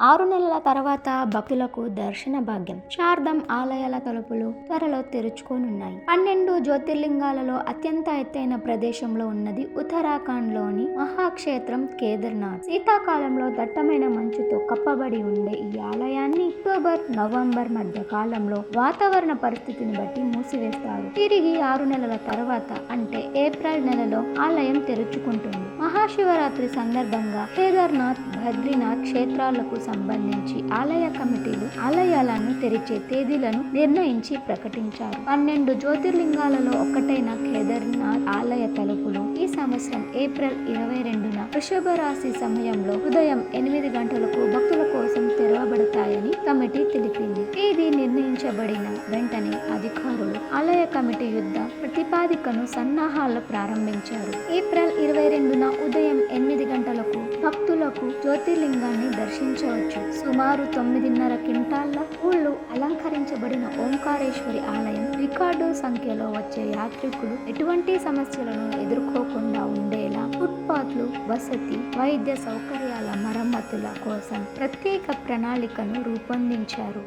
6 నెలల తర్వాత భక్తులకు దర్శన భాగ్యం. శారదాంబ ఆలయాల తలుపులు త్వరలో తెరుచుకోనున్నాయి. 12 జ్యోతిర్లింగాలలో అత్యంత ఎత్తైన ప్రదేశంలో ఉన్నది ఉత్తరాఖండ్లోని మహాక్షేత్రం కేదార్నాథ్. శీతాకాలంలో దట్టమైన మంచుతో కప్పబడి ఉండే ఈ ఆలయాన్ని అక్టోబర్, నవంబర్ మధ్య కాలంలో వాతావరణ పరిస్థితిని బట్టి మూసివేస్తారు. తిరిగి 6 నెలల తర్వాత అంటే ఏప్రిల్ నెలలో ఆలయం తెరుచుకుంటుంది. మహాశివరాత్రి సందర్భంగా కేదార్నాథ్, బద్రీనాథ్ క్షేత్రాలకు సంబంధించి ఆలయ కమిటీలు ఆలయాలను తెరిచే తేదీలను నిర్ణయించి ప్రకటించారు. 12 జ్యోతిర్లింగాలలో ఒకటైన కేదార్నాథ్ ఆలయ తలుపులు ఈ సంవత్సరం ఏప్రిల్ 22న వృషభ రాశి సమయంలో ఉదయం 8 గంటలకు భక్తుల కోసం తెరవబడతాయని కమిటీ తెలిపింది. తేదీ నిర్ణయించబడిన వెంటనే అధికారులు ఆలయ కమిటీ యుద్ధ ప్రతిపాదికను సన్నాహాలు ప్రారంభించారు. ఏప్రిల్ 22న ఉదయం 8 గంటలకు భక్తులకు జ్యోతిర్లింగాన్ని దర్శించవచ్చు. సుమారు 9.5 క్వింటాళ్ల పూలు అలంకరించబడిన ఓంకారేశ్వరి ఆలయం రికార్డు సంఖ్యలో వచ్చే యాత్రికులు ఎటువంటి సమస్యలను ఎదుర్కోకుండా ఉండేలా ఫుట్పాత్లు, వసతి, వైద్య సౌకర్యాల మరమ్మతుల కోసం ప్రత్యేక ప్రణాళికను రూపొందించారు.